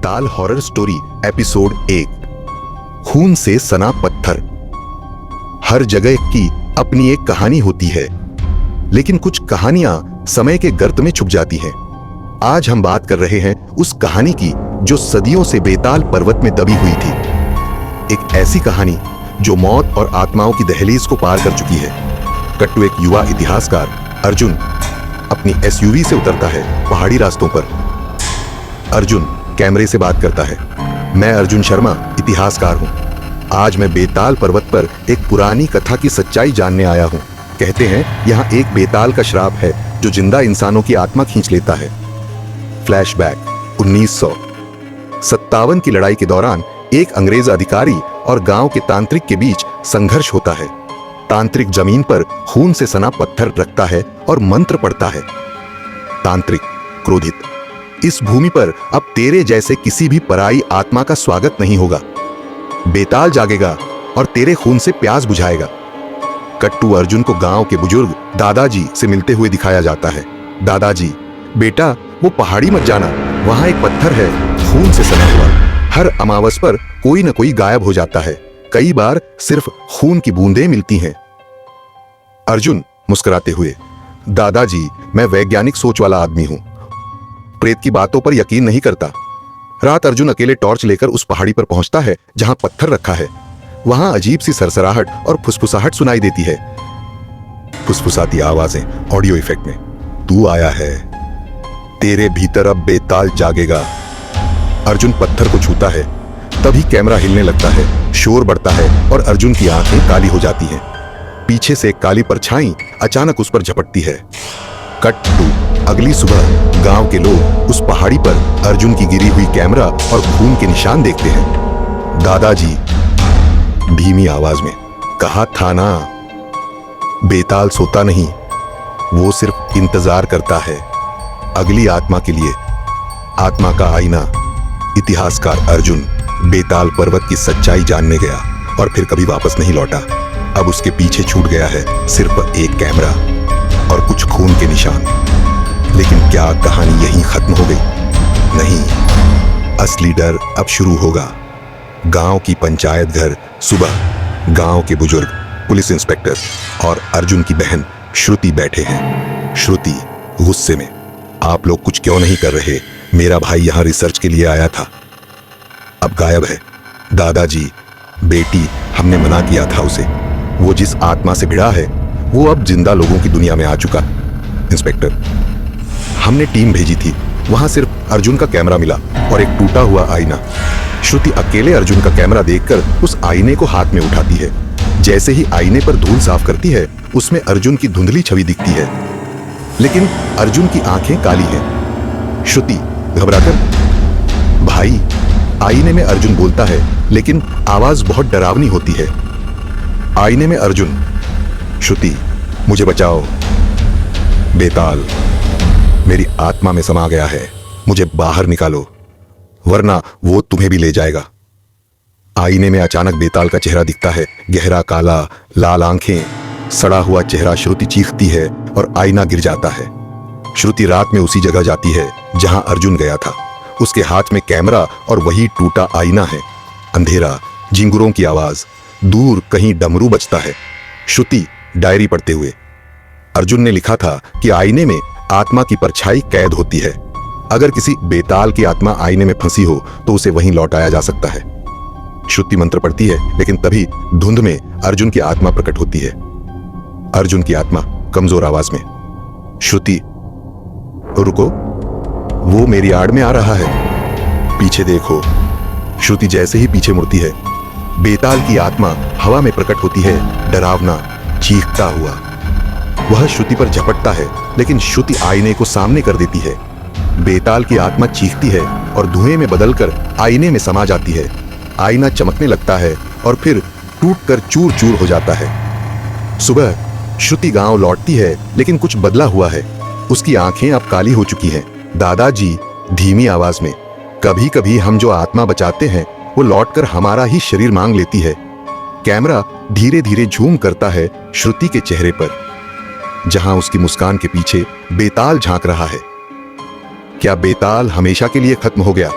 बेताल horror story episode 1 खून से सना पत्थर। हर जगह की अपनी एक कहानी होती है, लेकिन कुछ कहानियां समय के गर्त में छुप जाती हैं। आज हम बात कर रहे हैं उस कहानी की जो सदियों से बेताल पर्वत में दबी हुई थी। एक ऐसी कहानी जो मौत और आत्माओं की दहलीज को पार कर चुकी है। कट्टू एक युवा इतिहासकार अर्जुन अपनी एसयूवी से उतरता है पहाड़ी रास्तों पर। अर्जुन कैमरे से बात करता है। मैं अर्जुन शर्मा इतिहासकार हूं। आज मैं बेताल पर्वत पर एक पुरानी कथा की सच्चाई जानने आया हूं। कहते हैं यहां एक बेताल का श्राप है जो जिंदा इंसानों की आत्मा खींच लेता है। फ्लैशबैक 1957 की लड़ाई के दौरान एक अंग्रेज अधिकारी और गांव के तांत्रिक के बीच संघर्ष होता है। तांत्रिक जमीन पर खून से सना पत्थर रखता है और मंत्र पढ़ता है। तांत्रिक क्रोधित, इस भूमि पर अब तेरे जैसे किसी भी पराई आत्मा का स्वागत नहीं होगा। बेताल जागेगा और तेरे खून से प्यास बुझाएगा। कट्टू अर्जुन को गांव के बुजुर्ग दादाजी से मिलते हुए दिखाया जाता है। दादाजी, बेटा वो पहाड़ी मत जाना, वहां एक पत्थर है खून से सना हुआ। हर अमावस पर कोई न कोई गायब हो जाता है। कई बार सिर्फ खून की बूंदें मिलती हैं। अर्जुन मुस्कुराते हुए, दादाजी मैं वैज्ञानिक सोच वाला आदमी हूं, प्रेत की बातों पर यकीन नहीं करता। रात अर्जुन अकेले टॉर्च लेकर उस पहाड़ी पर पहुंचता है जहां पत्थर रखा है। वहां अजीब सी सरसराहट और फुसफुसाहट सुनाई देती है। फुसफुसाती आवाजें ऑडियो इफेक्ट में। तू आया है, तेरे भीतर अब बेताल जागेगा। अर्जुन पत्थर को छूता है, तभी कैमरा हिलने लगता है, शोर बढ़ता है और अर्जुन की आंखें काली हो जाती हैं। पीछे से एक काली परछाई अचानक उस पर झपटती है। कट टू अगली सुबह गांव के लोग उस पहाड़ी पर अर्जुन की गिरी हुई कैमरा और खून के निशान देखते हैं। दादाजी धीमी आवाज में, कहा था ना, बेताल सोता नहीं, वो सिर्फ इंतजार करता है अगली आत्मा के लिए। आत्मा का आईना। इतिहासकार अर्जुन बेताल पर्वत की सच्चाई जानने गया और फिर कभी वापस नहीं लौटा। अब उसके पीछे छूट गया है सिर्फ एक कैमरा और कुछ खून के निशान। लेकिन क्या कहानी यहीं खत्म हो गई? नहीं, असली डर अब शुरू होगा। गांव की पंचायत घर। सुबह गांव के बुजुर्ग, पुलिस इंस्पेक्टर और अर्जुन की बहन श्रुति बैठे हैं। श्रुति गुस्से में, आप लोग कुछ क्यों नहीं कर रहे? मेरा भाई यहां रिसर्च के लिए आया था, अब गायब है। दादाजी, बेटी हमने मना किया था उसे, वो जिस आत्मा से भिड़ा है वो अब जिंदा लोगों की दुनिया में आ चुका। इंस्पेक्टर, हमने टीम भेजी थी, वहां सिर्फ अर्जुन का कैमरा मिला और एक टूटा हुआ आईना। श्रुति अकेले अर्जुन का कैमरा देखकर उस आईने को हाथ में उठाती है। जैसे ही आईने पर धूल साफ करती है, उसमें अर्जुन की धुंधली छवि दिखती है, लेकिन अर्जुन की आंखें काली हैं। श्रुति घबराकर, भाई, आईने में अर्जुन बोलता है, लेकिन आवाज बहुत डरावनी होती है। आईने में अर्जुन, श्रुति मुझे बचाओ, बेताल मेरी आत्मा में समा गया है, मुझे बाहर निकालो वरना वो तुम्हें भी ले जाएगा। आईने में अचानक बेताल का चेहरा दिखता है, गहरा काला, लाल आंखें, सड़ा हुआ चेहरा। श्रुति चीखती है और आईना गिर जाता है। श्रुति रात में उसी जगह जाती है जहां अर्जुन गया था। उसके हाथ में कैमरा और वही टूटा आईना है। अंधेरा, झिंगुरों की आवाज, दूर कहीं डमरू बजता है। श्रुति डायरी पढ़ते हुए, अर्जुन ने लिखा था कि आईने में आत्मा की परछाई कैद होती है। अगर किसी बेताल की आत्मा आईने में फंसी हो तो उसे वहीं लौटाया जा सकता है। श्रुति मंत्र पढ़ती है, लेकिन तभी धुंध में अर्जुन की आत्मा प्रकट होती है। अर्जुन की आत्मा कमजोर आवाज में, श्रुति रुको, वो मेरी आड़ में आ रहा है, पीछे देखो। श्रुति जैसे ही पीछे मुड़ती है, बेताल की आत्मा हवा में प्रकट होती है, डरावना, चीखता हुआ। वह श्रुति पर झपटता है, लेकिन श्रुति आईने को सामने कर देती है। बेताल की आत्मा चीखती है और धुएं में बदलकर आईने में समा जाती है। आईना चमकने लगता है और फिर टूटकर चूर चूर हो जाता है। सुबह श्रुति गांव लौटती है, लेकिन कुछ बदला हुआ है। उसकी आंखें अब काली हो चुकी हैं। दादाजी धीमी आवाज में, कभी कभी हम जो आत्मा बचाते हैं वो लौटकर हमारा ही शरीर मांग लेती है। कैमरा धीरे धीरे झूम करता है श्रुति के चेहरे पर, जहां उसकी मुस्कान के पीछे बेताल झांक रहा है। क्या बेताल हमेशा के लिए खत्म हो गया?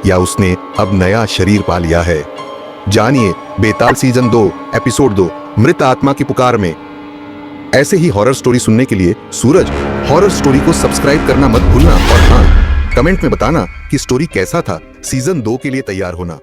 या उसने अब नया शरीर पा लिया है? जानिए बेताल सीजन 2 एपिसोड 2 मृत आत्मा की पुकार में। ऐसे ही हॉरर स्टोरी सुनने के लिए सूरज हॉरर स्टोरी को सब्सक्राइब करना मत भूलना और हाँ, कमेंट में बताना कि स्टोरी कैसा था। सीजन 2 के लिए तैयार होना।